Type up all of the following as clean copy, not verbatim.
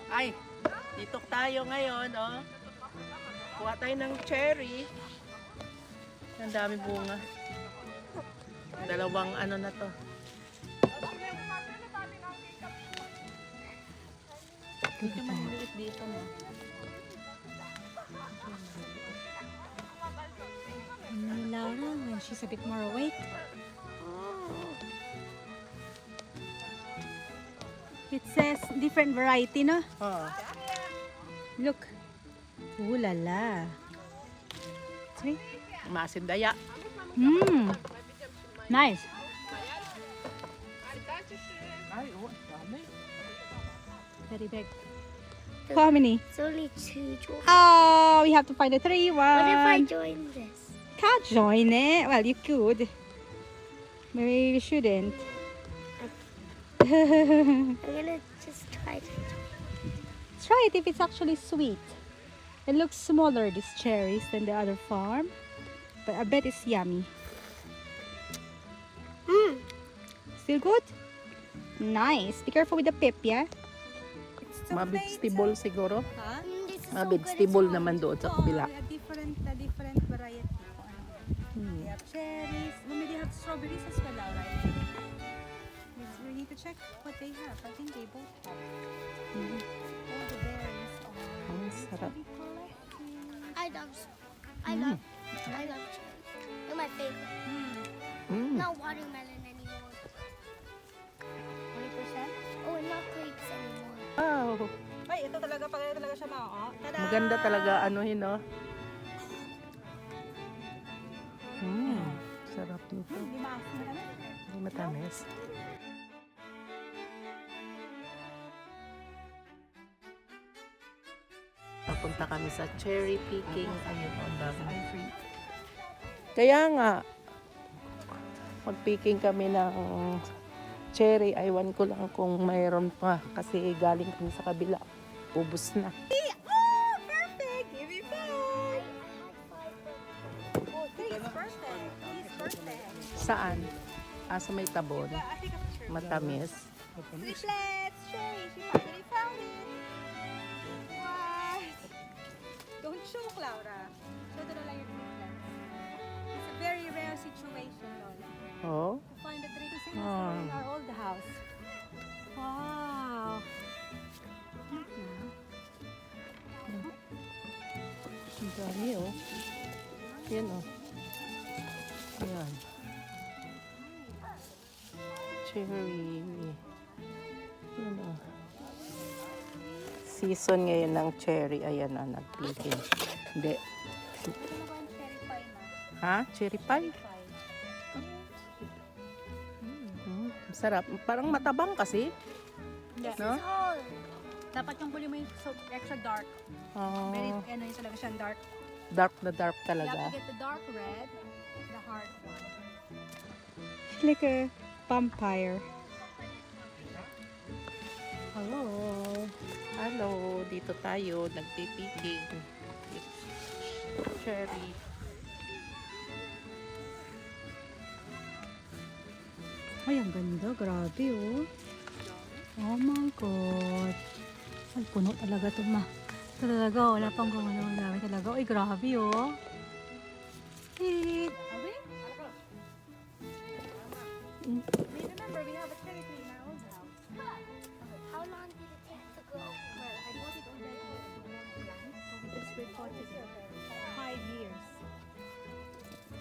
Ay, dito tayo ngayon, oh. Kuha tayo ng cherry. Ang dami bunga. Dalawang ano na to. Dito maliliit dito, no? Laura, when she's a bit more awake. It says different variety, no? Oh. Look. Ooh la la. See? Masindaya. Nice. Ay, oh, dami. Very big. How many? It's only 2 join. Oh, we have to find a 3 one. What if I join this? Can't join it. Well, you could. Maybe you shouldn't. I'm gonna just try to. Try it if it's actually sweet. It looks smaller, these cherries, than the other farm. But I bet it's yummy. Still good? Nice. Be careful with the pip, yeah? Mabigstibol siguro. Huh? This is so good. Mabigstibol naman doon sa kabila. a different variety. They have cherries. Maybe they have strawberries as well, right? We need to check what they have. I think they both have. All the berries are. Ang sarap. I love cherries. They're my favorite. Not watermelon anymore. 20%? Oh, and not grapes anymore. Wow. Ay, ito talaga siya mao. Tada! Maganda talaga anuhin, no? Sarap nito. Hindi maasim na kami. Hindi matamis. Papunta kami sa cherry picking. Ayun, ang dami. Kaya nga, mag-picking kami ng cherry. Aywan ko lang kung mayroon pa. Kasi galing kami sa kabila. Ubus na. Oh, perfect! Give me five! Oh, three is perfect. Three is perfect. Saan? Sa may tabon. I think a picture. Matamis. Triplets! Cherry! She finally found it! What? Don't choke, Laura. Show na lang yung triplets. It's a very rare situation, Lola. Oh. To find the triplets in Oh. our old house. Wow! Ang dami, oh. Yan, oh. Ayan. Cherry. Yan, oh. Season ngayon ng cherry. Ayan na, nag-picking. Hindi. Ano ba yung cherry pie na? Ha? Cherry pie? Pie. Sarap. Parang matabang kasi. No? Oh, Dapat yung huli mo yung extra dark. Oh, Very, ano yung talaga siyang dark. dark na dark You have talaga. to get the dark red, the hard one. Like a vampire. Hello. Hello, dito tayo. Nagpipicking. Cherry. Ay, ang ganda. Grabe, oh. Oh my God. Ay, puno talaga ito, ma. Ito talaga, wala pang gumano. Dami talaga. Ay, grabe, oh. Remember, we have a cherry tree in our old house. how long did it take to grow? Well, I bought it already as a long plant. So we just repotted it. 5 years.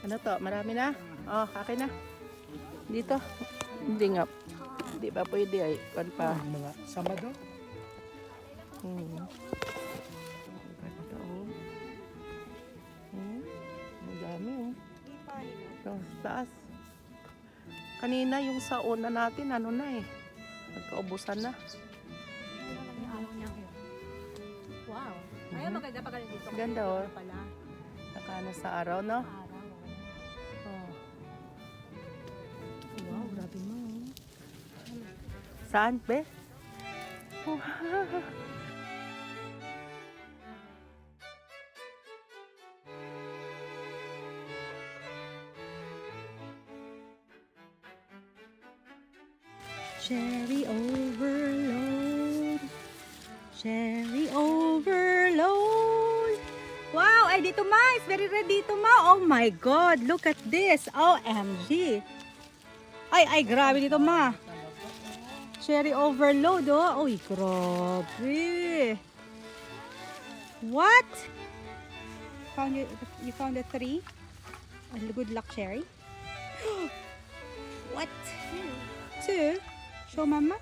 Ano to? Marami na? Oh, akin na. Dito. Hindi nga. Hindi pa pwede ay. Kan pa. Mga Sabado? Ito, oh. Ang dami, oh. Ito, taas. Kanina yung sa una natin, ano na eh. Nagkaubusan na. Wow. Ayaw maganda pa galing dito. Ganda, oh. Pala. Nakano sa araw, no? Araw. Oh. Wow, grabe mo. Saan, be? Oh. Cherry overload. Cherry overload. Wow, ay dito ma. It's very red dito ma. Oh my God, look at this. OMG. Ay, grabe dito ma. Cherry overload oh. Uy, grabe. What? You found the 3? A good luck cherry. What? 2? Show mama.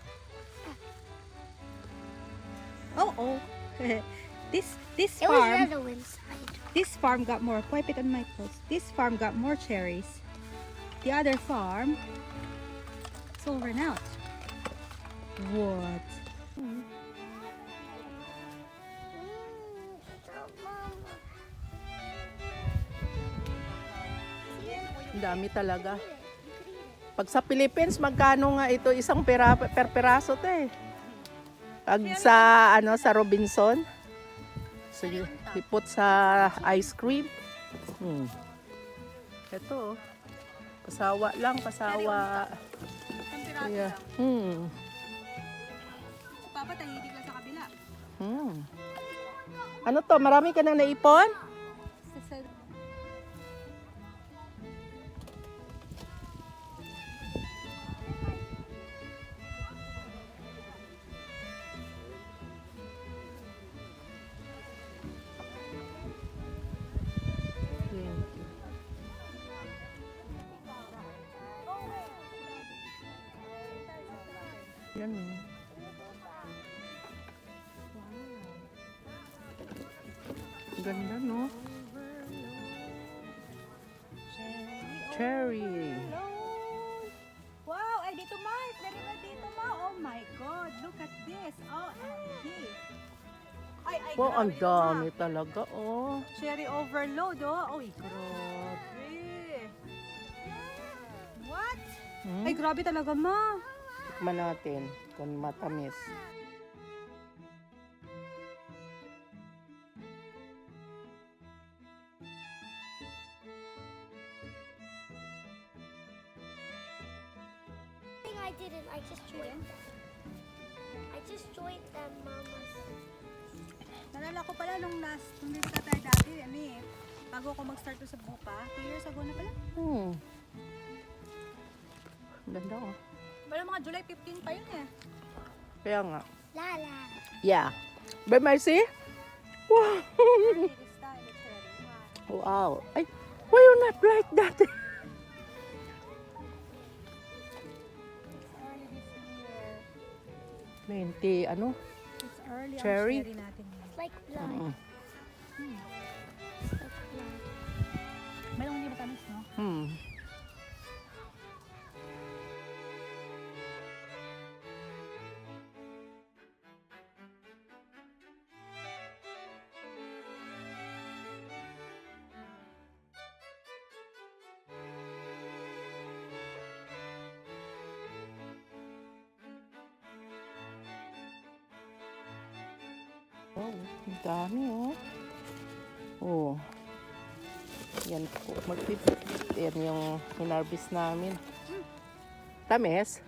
Oh. This It was farm. yellow inside. This farm got more. Wipe it on my clothes. This farm got more cherries. The other farm, it's over and out. What? Ang dami talaga. Pag sa Philippines, magkano nga ito isang per peraso to eh. Pag sa sa Robinson, so ipot sa ice cream. Ito, pasawa lang, pasawa. Yeah. Papa, tahitig lang sa kabila. Ano to? Marami ka nang naipon? Yan oh. Ganda no? Cherry. Wow, ay dito ma. Very red dito ma. Oh my God, look at this. OMG. Ay, Po, ang grabe dami ma. talaga oh. Cherry overload oh. Uy, grabe. What? Ay, grabe talaga ma. Tikman natin kung matamis. I didn't. I just joined them. I just joined them, Mama. Nalala ko pala nung dito tayo dati, bago ako mag-start sa bupa, 2 years ago na pala. Ganda oh. Pero mga July 15 pa yun eh. Kaya nga. Lala. Yeah. But Mercy? Wow. This time, it's ready. Wow. Wow. Ay, why you not like that? Early this year. 20, ano? It's early Cherry? ang cherry natin. It's like blood. It's like blood. Mayroong hindi matamis, no? Oh, ang dami oh. Oh. Yan po. Yan yung hinarvest namin. Tamis.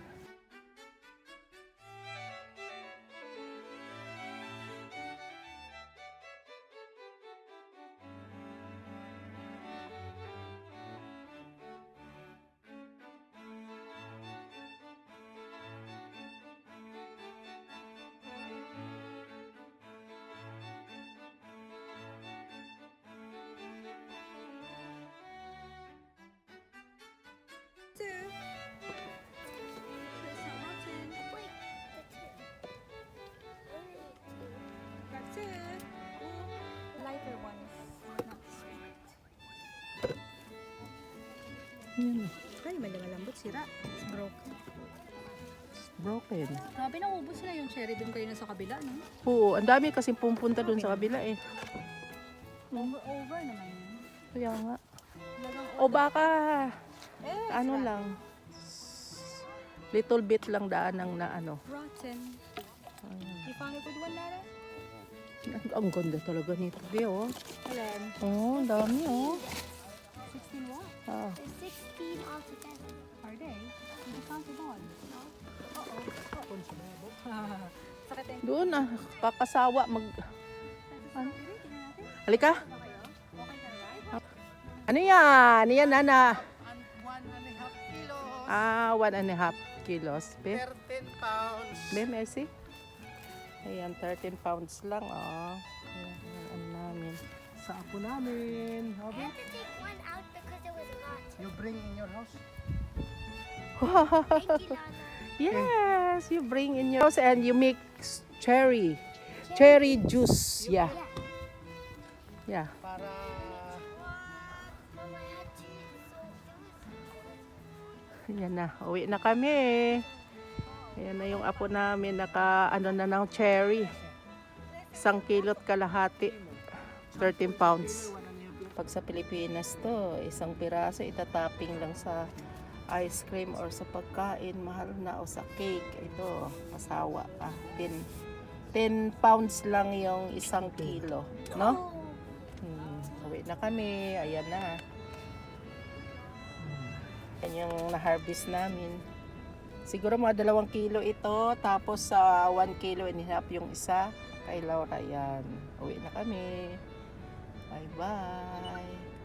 Wait, that's it. Lighter ones, not sweet. Yan. Ay, may malambot, sira. It's broken. Broken. Grabe, naubos na yung cherry dun kayo na sa kabila, no? Oo, ang dami kasi pumunta dun sa kabila eh. Over naman yun. Kaya nga. Talagang O baka, eh, ano sira. lang, little bit lang daanang na ano. Rotten. You found a good one, Lara? Ang ganda talaga nito, di oh. Alam. Oh, ang dami oh. 16 what? Ah. There's 16 altogether. Are they? You found it all? No? Uh-oh. Sa katin. Doon ah, kakasawa mag... Ano? Tingnan natin. Halika. Ano kayo? Okay ka na ba? Ano yan? Ano yan, Nana? 1.5 kilos. 1.5 kilos. Be, 13 pounds. Messi? Ayan, 13 pounds lang, oh. Ayan, ayan, ano namin. Sa apo namin. I Habi, had to take one out because it was a lot. you bring in your house. Thank you, Nana. Yes, you bring in your house and you mix cherry juice. Yeah, yeah. Para Mama had to so Yan na, uwi na kami. Ayan na yung apo namin, naka ano na ng cherry. 1 kilot kalahati, 13 pounds. Pag sa Pilipinas to, isang piraso itatapping lang sa ice cream or sa pagkain, mahal na, o sa cake. Ito, masawa pa. 10 pounds lang yung 1 kilo, no? Uwi na kami, ayan na. Yan yung na-harvest namin. Siguro mga 2 kilo ito, tapos sa 1 kilo and a half yung isa. Kay Laura yan. Uwi na kami. Bye-bye.